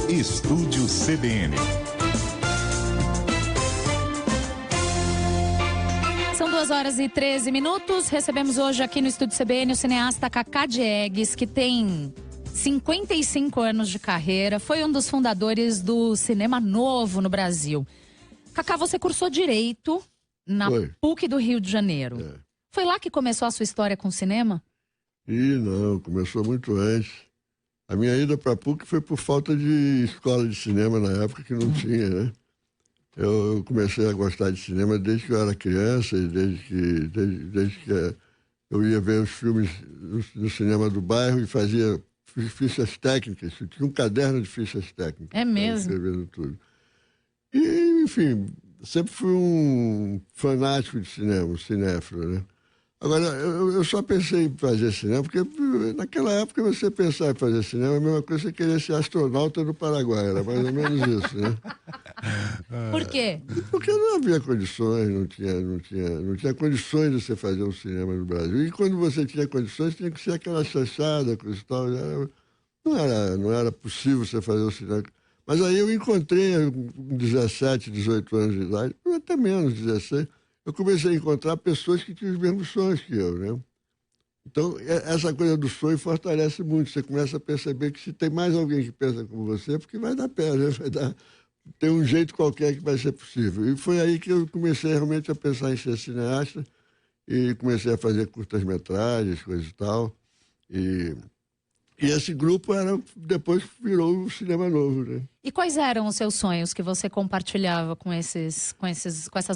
Estúdio CBN. São 2h13. Recebemos hoje aqui no Estúdio CBN o cineasta Cacá Diegues, que tem 55 anos de carreira, foi um dos fundadores do Cinema Novo no Brasil. Cacá, você cursou Direito na PUC do Rio de Janeiro. Foi lá que começou a sua história com o cinema? Não, começou muito antes. A minha ida para a PUC foi por falta de escola de cinema na época, que não tinha, né? Eu comecei a gostar de cinema desde que eu era criança, e desde que eu ia ver os filmes no cinema do bairro e fazia fichas técnicas. Eu tinha um caderno de fichas técnicas. É mesmo? Escrevendo tudo. E, enfim, sempre fui um fanático de cinema, um cinéfilo, né? Agora, eu só pensei em fazer cinema, porque naquela época você pensar em fazer cinema é a mesma coisa que você querer ser astronauta no Paraguai, era mais ou menos isso, né? Por quê? Porque não havia condições, não tinha condições de você fazer um cinema no Brasil. E quando você tinha condições, tinha que ser aquela chanchada, coisa e tal. Não era possível você fazer um cinema. Mas aí eu encontrei, com 17, 18 anos de idade, até menos, 16, eu comecei a encontrar pessoas que tinham os mesmos sonhos que eu, né? Então, essa coisa do sonho fortalece muito. Você começa a perceber que se tem mais alguém que pensa como você, é porque vai dar pé, né? Tem um jeito qualquer que vai ser possível. E foi aí que eu comecei realmente a pensar em ser cineasta e comecei a fazer curtas-metragens, coisa e tal. E esse grupo depois virou o Cinema Novo, né? E quais eram os seus sonhos que você compartilhava com essas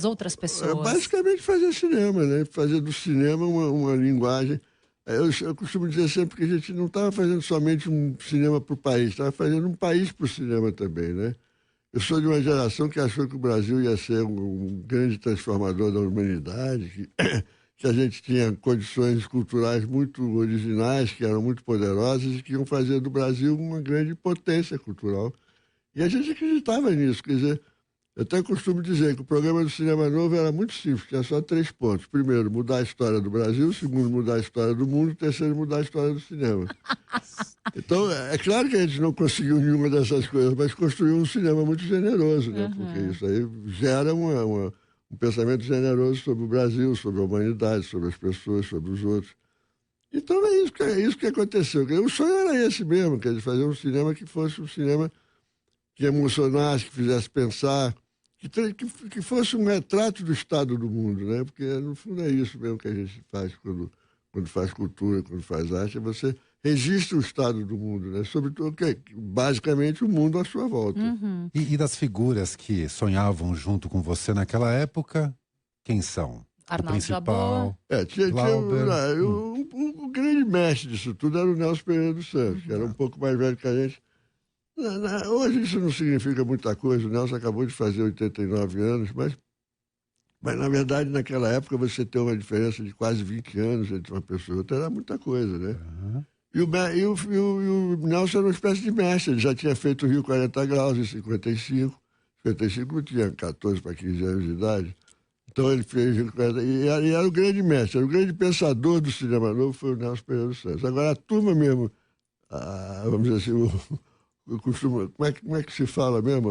outras pessoas? Basicamente fazer cinema, né? Fazer do cinema uma linguagem. Eu costumo dizer sempre que a gente não estava fazendo somente um cinema para o país, estava fazendo um país para o cinema também, né? Eu sou de uma geração que achou que o Brasil ia ser um grande transformador da humanidade, que a gente tinha condições culturais muito originais, que eram muito poderosas e que iam fazer do Brasil uma grande potência cultural. E a gente acreditava nisso. Quer dizer, eu até costumo dizer que o programa do Cinema Novo era muito simples, tinha só 3 pontos. Primeiro, mudar a história do Brasil. Segundo, mudar a história do mundo. Terceiro, mudar a história do cinema. Então, é claro que a gente não conseguiu nenhuma dessas coisas, mas construiu um cinema muito generoso, né? Porque isso aí gera um pensamento generoso sobre o Brasil, sobre a humanidade, sobre as pessoas, sobre os outros. Então é isso que aconteceu. O sonho era esse mesmo, quer dizer, fazer um cinema que fosse um cinema que emocionasse, que fizesse pensar, que fosse um retrato do estado do mundo, né? Porque no fundo é isso mesmo que a gente faz quando faz cultura, quando faz arte, você registra o estado do mundo, né? Sobretudo, basicamente, o mundo à sua volta. E das figuras que sonhavam junto com você naquela época, quem são? Arnaldo o principal, o grande mestre disso tudo era o Nelson Pereira dos Santos, que era um pouco mais velho que a gente. Hoje isso não significa muita coisa, o Nelson acabou de fazer 89 anos, mas na verdade, naquela época, você tem uma diferença de quase 20 anos entre uma pessoa e outra, era muita coisa, né? E o Nelson era uma espécie de mestre, ele já tinha feito o Rio 40 Graus em 55. 55 eu tinha 14 para 15 anos de idade. Então ele fez o Rio 40, e era o grande mestre, era o grande pensador do Cinema Novo, foi o Nelson Pereira dos Santos. Agora a turma mesmo, vamos dizer assim, como é que se fala mesmo?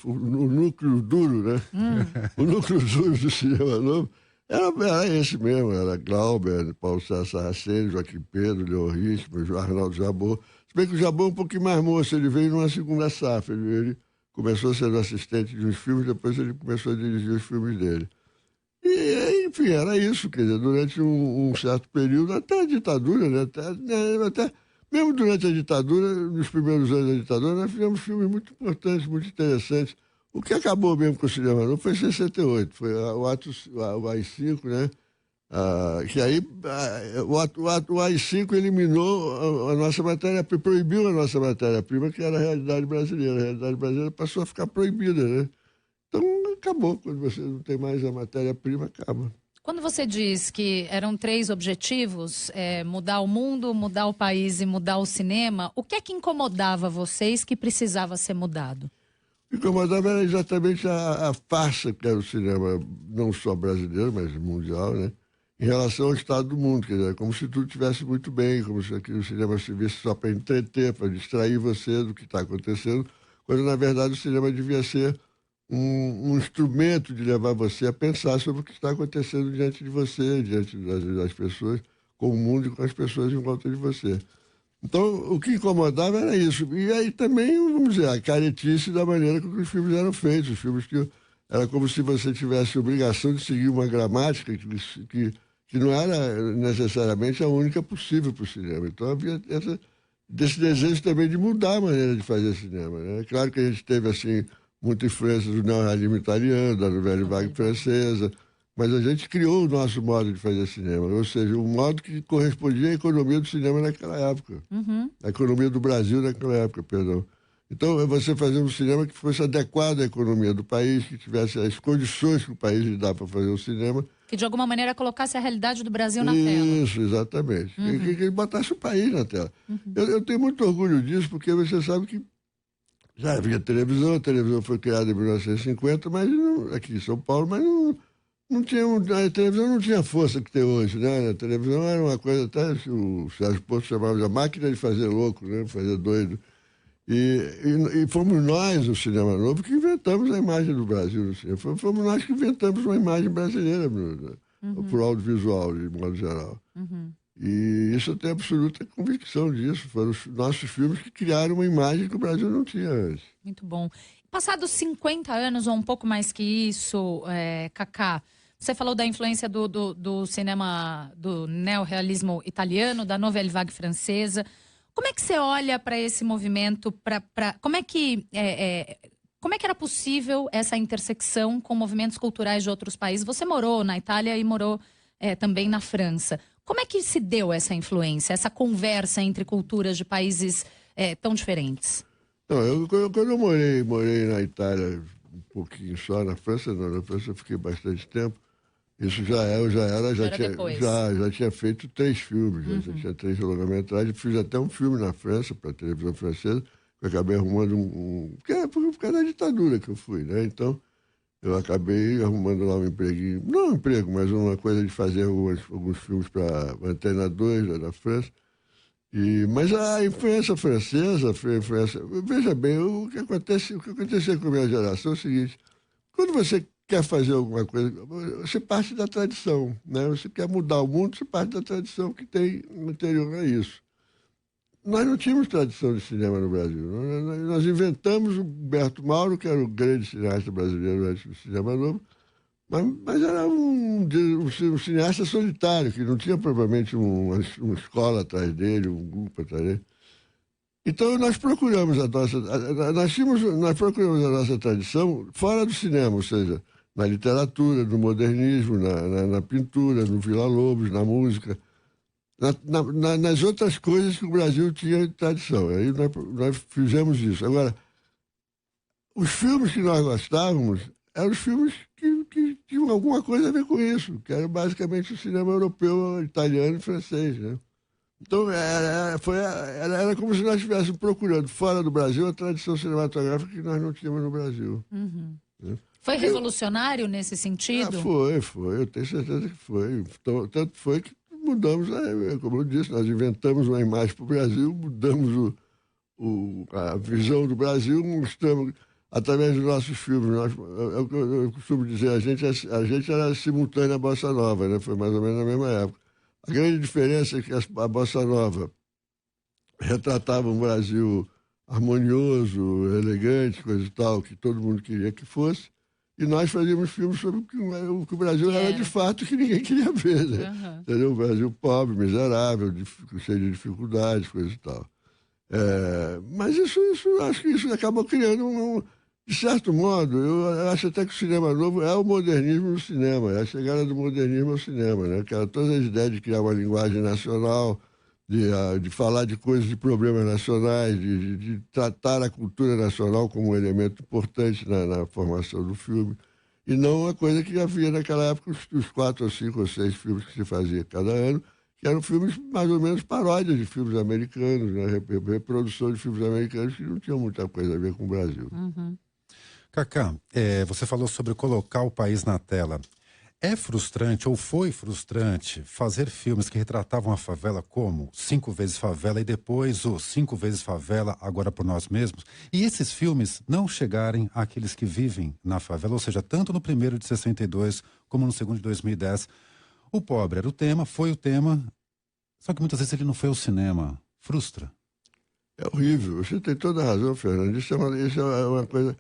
O núcleo duro, né? O núcleo duro do Cinema Novo era esse mesmo, era Glauber, Paulo César Saraceni, Joaquim Pedro, Leon Richman, Arnaldo Jabor. Se bem que o Jabor é um pouquinho mais moço, ele veio numa segunda safra, ele começou sendo assistente de uns filmes, depois ele começou a dirigir os filmes dele. E, enfim, era isso, quer dizer, durante um certo período, até a ditadura, né? Até mesmo durante a ditadura, nos primeiros anos da ditadura, nós fizemos filmes muito importantes, muito interessantes. O que acabou mesmo com o Cinema Novo foi em 68, foi o AI-5, né? Que aí o AI-5 eliminou a nossa matéria-prima, proibiu a nossa matéria-prima, que era a realidade brasileira. A realidade brasileira passou a ficar proibida, né? Então acabou, quando você não tem mais a matéria-prima, acaba. Quando você diz que eram 3 objetivos, mudar o mundo, mudar o país e mudar o cinema, o que é que incomodava vocês que precisava ser mudado? O que incomodava era exatamente a farsa que era o cinema, não só brasileiro, mas mundial, né? Em relação ao estado do mundo, quer dizer, como se tudo estivesse muito bem, como se aquele cinema servisse só para entreter, para distrair você do que está acontecendo, quando na verdade o cinema devia ser um instrumento de levar você a pensar sobre o que está acontecendo diante de você, diante das pessoas, com o mundo e com as pessoas em volta de você. Então, o que incomodava era isso. E aí também, vamos dizer, a caretice da maneira como os filmes eram feitos. Os filmes que era como se você tivesse a obrigação de seguir uma gramática que não era necessariamente a única possível para o cinema. Então, havia desse desejo também de mudar a maneira de fazer cinema, né? Claro que a gente teve, assim, muita influência do neorrealismo italiano, da Nouvelle Vague francesa, mas a gente criou o nosso modo de fazer cinema, ou seja, um modo que correspondia à economia do cinema naquela época, a economia do Brasil naquela época, perdão. Então, é você fazer um cinema que fosse adequado à economia do país, que tivesse as condições que o país lhe dá para fazer o cinema. Que de alguma maneira colocasse a realidade do Brasil na tela. Isso, exatamente. Que botasse o país na tela. Eu tenho muito orgulho disso, porque você sabe que já havia televisão, a televisão foi criada em 1950, mas aqui em São Paulo, mas não tinha, a televisão não tinha a força que tem hoje, né? A televisão era uma coisa, até o Sérgio Porto chamava de a máquina de fazer louco, né? Fazer doido. E fomos nós, o Cinema Novo, que inventamos a imagem do Brasil no cinema. Fomos nós que inventamos uma imagem brasileira para o audiovisual, de modo geral. E isso eu tenho absoluta convicção disso. Foram os nossos filmes que criaram uma imagem que o Brasil não tinha antes. Muito bom. Passados 50 anos, ou um pouco mais que isso, Cacá, você falou da influência do cinema, do neorrealismo italiano, da Nouvelle Vague francesa. Como é que você olha para esse movimento? Como é que era possível essa intersecção com movimentos culturais de outros países? Você morou na Itália e morou também na França. Como é que se deu essa influência, essa conversa entre culturas de países tão diferentes? Não, quando eu morei na Itália um pouquinho só, na França não, na França eu fiquei bastante tempo. Isso já tinha feito 3 filmes, já tinha 3 longa-metragens. Fiz até um filme na França, para a televisão francesa, que eu acabei arrumando por causa da ditadura que eu fui, né? Então, eu acabei arrumando lá um empreguinho, não um emprego, mas uma coisa de fazer alguns filmes para a Antena 2 da França. Mas a influência francesa, veja bem, o que acontecia com a minha geração é o seguinte: quando você quer fazer alguma coisa, você parte da tradição, né? Você quer mudar o mundo, você parte da tradição que tem anterior a isso. Nós não tínhamos tradição de cinema no Brasil. Nós inventamos o Humberto Mauro, que era o grande cineasta brasileiro antes do Cinema Novo, mas era um cineasta solitário, que não tinha propriamente uma escola atrás dele, um grupo atrás dele. Então nós procuramos nós procuramos a nossa tradição fora do cinema, ou seja, na literatura, no modernismo, na pintura, no Villa-Lobos, na música, nas outras coisas que o Brasil tinha de tradição. Aí nós fizemos isso. Agora, os filmes que nós gostávamos eram os filmes que tinham alguma coisa a ver com isso, que era basicamente o cinema europeu, italiano e francês, né? Então, era como se nós estivéssemos procurando fora do Brasil a tradição cinematográfica que nós não tínhamos no Brasil. Né? Foi revolucionário nesse sentido? Foi. Eu tenho certeza que foi. Então, tanto foi que mudamos, como eu disse, nós inventamos uma imagem para o Brasil, mudamos a visão do Brasil, mostramos através dos nossos filmes. Eu costumo dizer, a gente era simultânea à Bossa Nova, né? Foi mais ou menos na mesma época. A grande diferença é que a Bossa Nova retratava um Brasil harmonioso, elegante, coisa e tal, que todo mundo queria que fosse, e nós fazíamos filmes sobre o que o Brasil era de fato, que ninguém queria ver, né? Entendeu? Um Brasil pobre, miserável, cheio de dificuldades, coisa e tal. Mas acho que isso acabou criando de certo modo, eu acho até que o Cinema Novo é o modernismo no cinema, é a chegada do modernismo ao cinema, né? Todas as ideias de criar uma linguagem nacional, de falar de coisas, de problemas nacionais, de tratar a cultura nacional como um elemento importante na formação do filme, e não uma coisa que havia naquela época, os 4 ou 5 ou 6 filmes que se fazia cada ano, que eram filmes mais ou menos paródias de filmes americanos, né? Reprodução de filmes americanos que não tinham muita coisa a ver com o Brasil. Cacá, você falou sobre colocar o país na tela. É frustrante, ou foi frustrante, fazer filmes que retratavam a favela como 5 vezes favela e depois o 5 vezes favela, agora por nós mesmos? E esses filmes não chegarem àqueles que vivem na favela, ou seja, tanto no primeiro de 62 como no segundo de 2010. O pobre era o tema, foi o tema, só que muitas vezes ele não foi ao cinema. Frustra. É horrível. Você tem toda a razão, Fernando. Isso é uma coisa...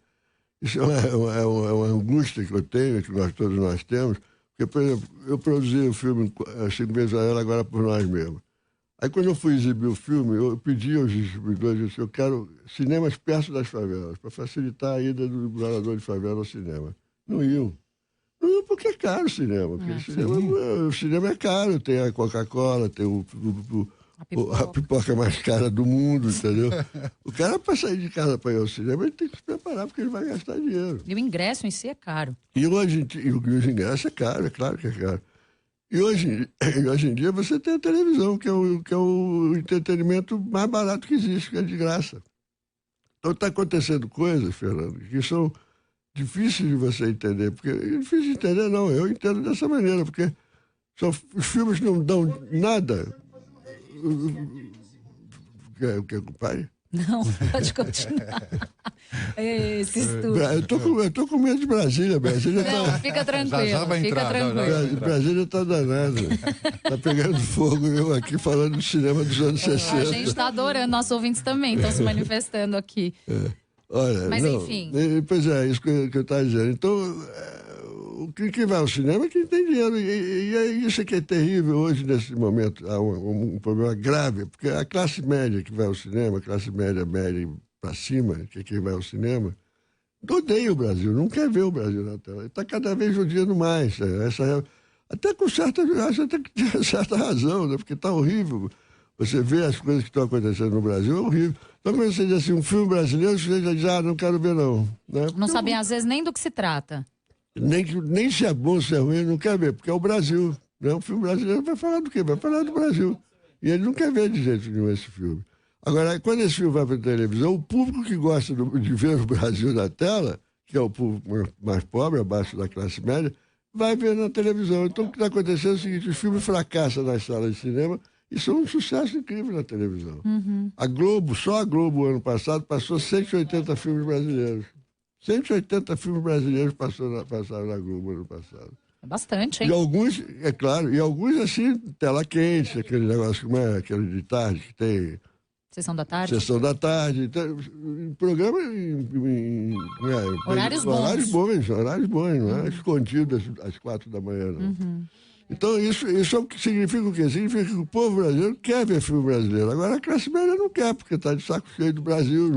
Isso é uma angústia que eu tenho, que todos nós temos. Porque, por exemplo, eu produzi o filme 5 vezes a ela, agora por nós mesmos. Aí, quando eu fui exibir o filme, eu pedi aos distribuidores, eu disse, eu quero cinemas perto das favelas, para facilitar a ida do morador de favela ao cinema. Não iam. Não iam porque é caro o cinema. Porque o cinema é caro, tem a Coca-Cola, tem a pipoca mais cara do mundo, entendeu? O cara, para sair de casa para ir ao cinema, ele tem que se preparar, porque ele vai gastar dinheiro. E o ingresso em si é caro. E hoje os ingressos é caro, é claro que é caro. E hoje em dia você tem a televisão, que é o entretenimento mais barato que existe, que é de graça. Então está acontecendo coisas, Fernando, que são difíceis de você entender. Porque é difícil de entender, não. Eu entendo dessa maneira, porque os filmes não dão nada. O que, compadre? Não, pode continuar. Esse estudo. Eu tô com medo de Brasília. Não, fica tranquilo. Já vai fica entrar, tranquilo. Brasília tá danada. Tá pegando fogo, eu aqui falando do cinema dos anos 60. A gente tá adorando, nossos ouvintes também estão se manifestando aqui. Olha, mas enfim. Pois é, isso que eu estava dizendo. Então, quem vai ao cinema é quem tem dinheiro. E isso é que é terrível hoje, nesse momento. Há um problema grave, porque a classe média que vai ao cinema, a classe média para cima, que é quem vai ao cinema, odeia o Brasil, não quer ver o Brasil na tela. Está cada vez odiando mais. Até com certa razão, né? Porque está horrível. Você vê as coisas que estão acontecendo no Brasil, é horrível. Então, quando você diz assim, um filme brasileiro, você já diz, não quero ver, não. Né? Não sabem, às vezes, nem do que se trata. Nem se é bom, se é ruim, ele não quer ver, porque é o Brasil. Né? O filme brasileiro vai falar do quê? Vai falar do Brasil. E ele não quer ver de jeito nenhum esse filme. Agora, quando esse filme vai para a televisão, o público que gosta de ver o Brasil na tela, que é o público mais pobre, abaixo da classe média, vai ver na televisão. Então, o que está acontecendo é o seguinte, os filmes fracassam nas salas de cinema e são um sucesso incrível na televisão. Uhum. A Globo, só a Globo, ano passado, passou 180 filmes brasileiros. 180 filmes brasileiros passaram na Globo ano passado. É bastante, hein? E alguns, é claro, e alguns assim, tela quente, aquele negócio, como é aquele de tarde, que tem... Sessão da tarde? Sessão da tarde. Então, programa horários bons. Horários bons, não é escondido às 4 da manhã, não. Uhum. Então, isso significa o quê? Significa que o povo brasileiro quer ver filme brasileiro. Agora, a classe média não quer, porque está de saco cheio do Brasil,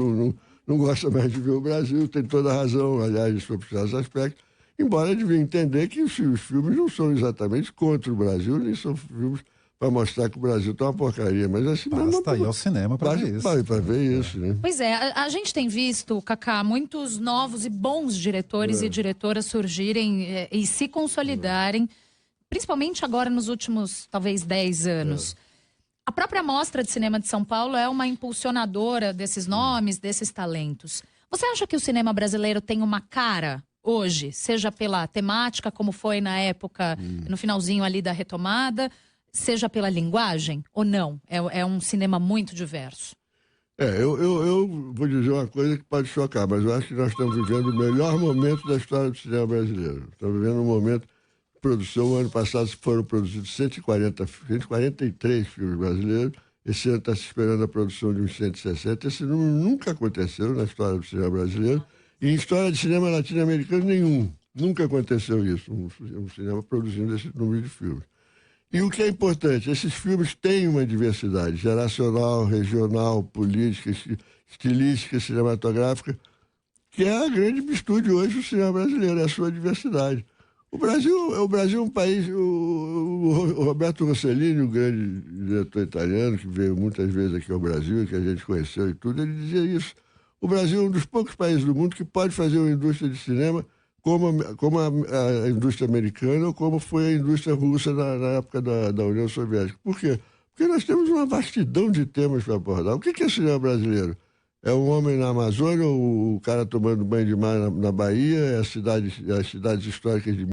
não gosta mais de ver o Brasil, tem toda a razão, aliás, sobre certos aspectos. Embora devia entender que os filmes não são exatamente contra o Brasil, nem são filmes para mostrar que o Brasil está uma porcaria. Mas assim, basta ir ao cinema para ver isso. Para ver isso, né? Pois é, a gente tem visto, Cacá, muitos novos e bons diretores e diretoras surgirem e se consolidarem, principalmente agora nos últimos, talvez, 10 anos. A própria Mostra de Cinema de São Paulo é uma impulsionadora desses nomes, desses talentos. Você acha que o cinema brasileiro tem uma cara hoje, seja pela temática, como foi na época, no finalzinho ali da retomada, seja pela linguagem ou não? É um cinema muito diverso. Eu vou dizer uma coisa que pode chocar, mas eu acho que nós estamos vivendo o melhor momento da história do cinema brasileiro. Estamos vivendo um momento de produção. O ano passado foram produzidos 143 filmes brasileiros. Esse ano está se esperando a produção de uns 160. Esse número nunca aconteceu na história do cinema brasileiro. E em história de cinema latino-americano, nenhum. Nunca aconteceu isso, um cinema produzindo esse número de filmes. E o que é importante, esses filmes têm uma diversidade geracional, regional, política, estilística, cinematográfica, que é a grande virtude hoje do cinema brasileiro, é a sua diversidade. O Brasil é um país... O Roberto Rossellini, o grande diretor italiano, que veio muitas vezes aqui ao Brasil, que a gente conheceu e tudo, ele dizia isso. O Brasil é um dos poucos países do mundo que pode fazer uma indústria de cinema como a indústria americana ou como foi a indústria russa na época da União Soviética. Por quê? Porque nós temos uma vastidão de temas para abordar. O que é cinema brasileiro? É um homem na Amazônia, o cara tomando banho de mar na Bahia, é as cidades históricas de